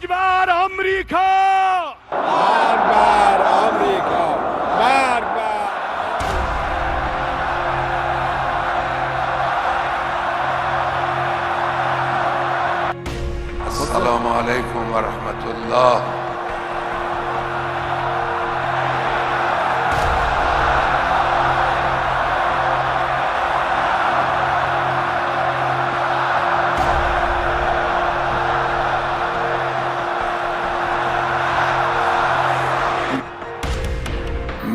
बार America, बार बार America, बार बार। अस्सलामु अलैकुम व रहमतुल्लाह।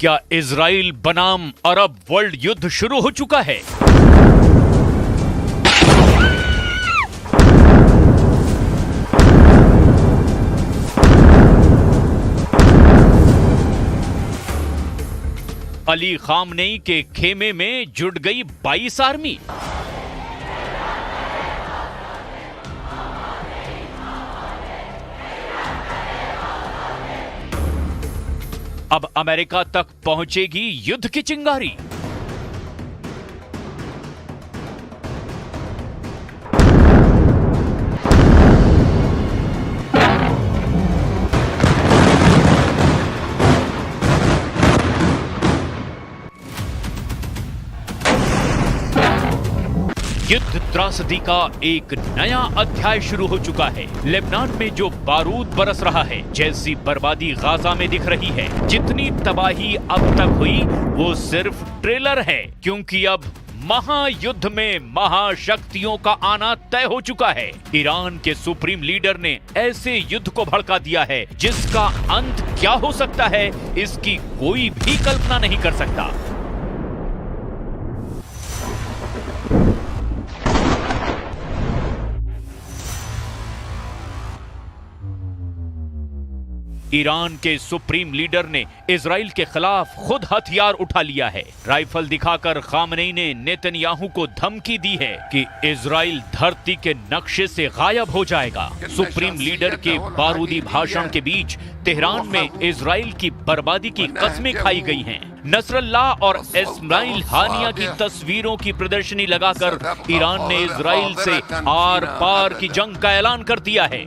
क्या इजराइल बनाम अरब वर्ल्ड युद्ध शुरू हो चुका है? अली खामनेई के खेमे में जुट गई 22 आर्मी। अब अमेरिका तक पहुंचेगी युद्ध की चिंगारी। युद्ध त्रासदी का एक नया अध्याय शुरू हो चुका है। लेबनान में जो बारूद बरस रहा है, जैसी बर्बादी गाजा में दिख रही है, जितनी तबाही अब तक हुई वो सिर्फ ट्रेलर है, क्योंकि अब महायुद्ध में महाशक्तियों का आना तय हो चुका है। ईरान के सुप्रीम लीडर ने ऐसे युद्ध को भड़का दिया है जिसका अंत क्या हो सकता है, इसकी कोई भी कल्पना नहीं कर सकता। ईरान के सुप्रीम लीडर ने इजराइल के खिलाफ खुद हथियार उठा लिया है। राइफल दिखाकर खामनेई ने नेतन्याहू को धमकी दी है कि इजराइल धरती के नक्शे से गायब हो जाएगा। सुप्रीम लीडर के बारूदी भाषण के बीच तेहरान में इजराइल की बर्बादी की कस्में खाई गई हैं। नसरल्लाह और इस्माइल हानिया की तस्वीरों की प्रदर्शनी लगाकर ईरान ने इजराइल से आर पार की जंग का ऐलान कर दिया है।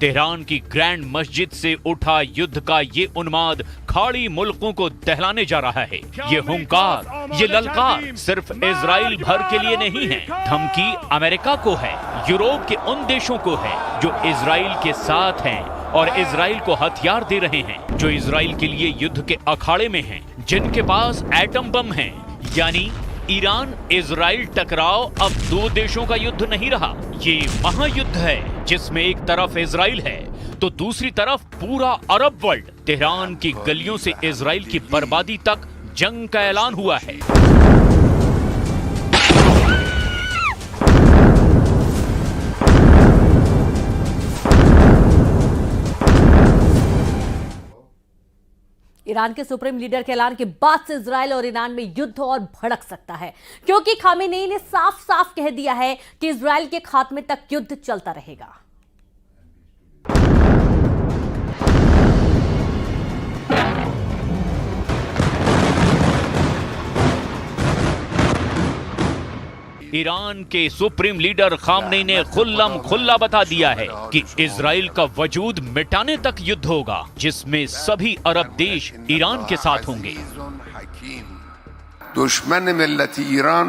तेहरान की ग्रैंड मस्जिद से उठा युद्ध का ये उन्माद खाड़ी मुल्कों को दहलाने जा रहा है। ये हुंकार, ये ललकार सिर्फ इजराइल भर के लिए नहीं है, धमकी अमेरिका को है, यूरोप के उन देशों को है जो इजराइल के साथ हैं और इजराइल को हथियार दे रहे हैं, जो इजराइल के लिए युद्ध के अखाड़े में हैं, जिनके पास एटम बम हैं। यानी ईरान इजराइल टकराव अब दो देशों का युद्ध नहीं रहा, ये महायुद्ध है जिसमें एक तरफ इजराइल है तो दूसरी तरफ पूरा अरब वर्ल्ड। तेहरान की गलियों से इजराइल की बर्बादी तक जंग का ऐलान हुआ है। ईरान के सुप्रीम लीडर के ऐलान के बाद से इजराइल और ईरान में युद्ध और भड़क सकता है, क्योंकि खामेनेई ने साफ साफ कह दिया है कि इजराइल के खात्मे तक युद्ध चलता रहेगा। ईरान के सुप्रीम लीडर खामनेई ने खुल्लम खुल्ला बता दिया है कि इजराइल का वजूद मिटाने तक युद्ध होगा, जिसमें सभी अरब देश ईरान के साथ होंगे। दुश्मन मिल्लत ईरान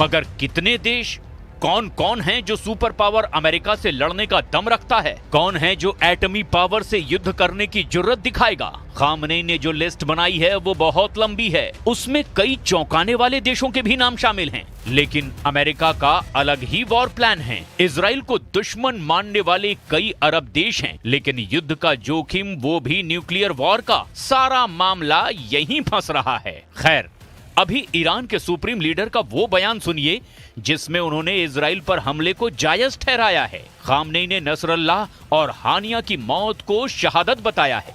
मगर कितने देश, कौन कौन हैं जो सुपर पावर अमेरिका से लड़ने का दम रखता है? कौन है जो एटमी पावर से युद्ध करने की जुर्रत दिखाएगा? खामनेई ने जो लिस्ट बनाई है वो बहुत लंबी है, उसमें कई चौंकाने वाले देशों के भी नाम शामिल हैं। लेकिन अमेरिका का अलग ही वॉर प्लान है। इजराइल को दुश्मन मानने वाले कई अरब देश हैं, लेकिन युद्ध का जोखिम, वो भी न्यूक्लियर वॉर का। सारा मामला यहीं फंस रहा है। खैर, अभी ईरान के सुप्रीम लीडर का वो बयान सुनिए जिसमें उन्होंने इजराइल पर हमले को जायज ठहराया है। खामनेई ने नसरल्लाह और हानिया की मौत को शहादत बताया है।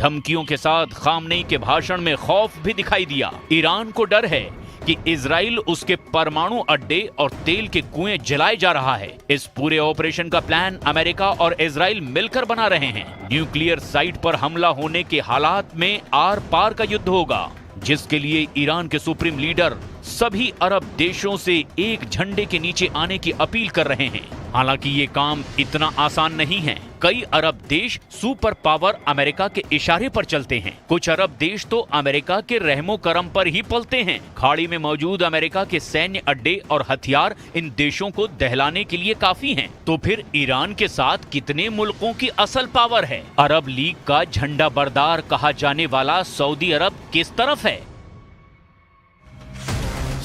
धमकियों के साथ खामनेई के भाषण में खौफ भी दिखाई दिया। ईरान को डर है कि इजराइल उसके परमाणु अड्डे और तेल के कुएं जलाए जा रहा है। इस पूरे ऑपरेशन का प्लान अमेरिका और इजराइल मिलकर बना रहे हैं। न्यूक्लियर साइट पर हमला होने के हालात में आर पार का युद्ध होगा, जिसके लिए ईरान के सुप्रीम लीडर सभी अरब देशों से एक झंडे के नीचे आने की अपील कर रहे हैं। हालांकि ये काम इतना आसान नहीं है। कई अरब देश सुपर पावर अमेरिका के इशारे पर चलते हैं। कुछ अरब देश तो अमेरिका के रहमो करम पर ही पलते हैं। खाड़ी में मौजूद अमेरिका के सैन्य अड्डे और हथियार इन देशों को दहलाने के लिए काफी हैं। तो फिर ईरान के साथ कितने मुल्कों की असल पावर है? अरब लीग का झंडा बरदार कहा जाने वाला सऊदी अरब किस तरफ है?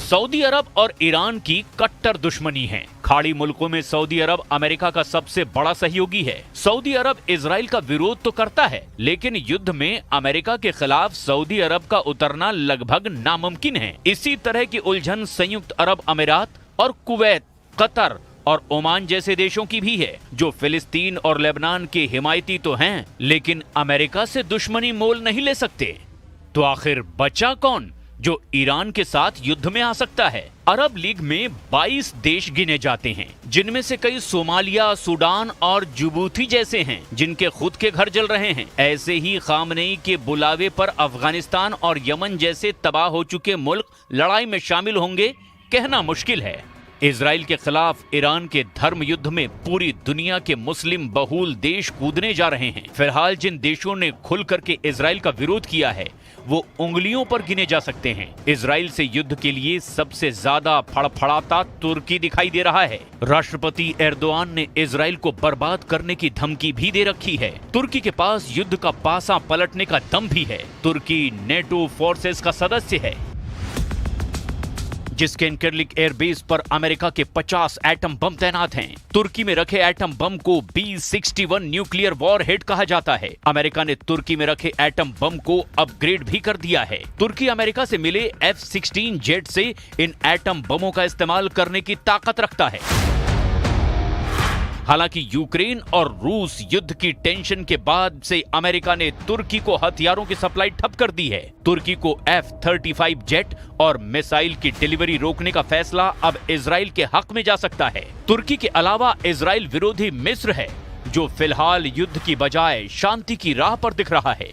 सऊदी अरब और ईरान की कट्टर दुश्मनी है। खाड़ी मुल्कों में सऊदी अरब अमेरिका का सबसे बड़ा सहयोगी है। सऊदी अरब इजराइल का विरोध तो करता है, लेकिन युद्ध में अमेरिका के खिलाफ सऊदी अरब का उतरना लगभग नामुमकिन है। इसी तरह की उलझन संयुक्त अरब अमीरात और कुवैत, कतर और ओमान जैसे देशों की भी है, जो फिलिस्तीन और लेबनान के हिमायती तो हैं, लेकिन अमेरिका से दुश्मनी मोल नहीं ले सकते। तो आखिर बचा कौन जो ईरान के साथ युद्ध में आ सकता है? अरब लीग में 22 देश गिने जाते हैं, जिनमें से कई सोमालिया, सूडान और जिबूती जैसे हैं, जिनके खुद के घर जल रहे हैं। ऐसे ही खामनेई के बुलावे पर अफगानिस्तान और यमन जैसे तबाह हो चुके मुल्क लड़ाई में शामिल होंगे, कहना मुश्किल है। इजराइल के खिलाफ ईरान के धर्म युद्ध में पूरी दुनिया के मुस्लिम बहुल देश कूदने जा रहे हैं। फिलहाल जिन देशों ने खुल करके इजराइल का विरोध किया है, वो उंगलियों पर गिने जा सकते हैं। इजराइल से युद्ध के लिए सबसे ज्यादा फड़फड़ाता तुर्की दिखाई दे रहा है। राष्ट्रपति एर्दोआन ने इजराइल को बर्बाद करने की धमकी भी दे रखी है। तुर्की के पास युद्ध का पासा पलटने का दम भी है। तुर्की नेटो फोर्सेस का सदस्य है, जिसके इनकर्लिक एयरबेस पर अमेरिका के 50 एटम बम तैनात हैं। तुर्की में रखे एटम बम को B-61 न्यूक्लियर वॉरहेड कहा जाता है। अमेरिका ने तुर्की में रखे एटम बम को अपग्रेड भी कर दिया है। तुर्की अमेरिका से मिले F-16 जेट से इन एटम बमों का इस्तेमाल करने की ताकत रखता है। हालांकि यूक्रेन और रूस युद्ध की टेंशन के बाद से अमेरिका ने तुर्की को हथियारों की सप्लाई ठप कर दी है। तुर्की को F-35 जेट और मिसाइल की डिलीवरी रोकने का फैसला अब इजराइल के हक में जा सकता है। तुर्की के अलावा इजराइल विरोधी मिस्र है, जो फिलहाल युद्ध की बजाय शांति की राह पर दिख रहा है।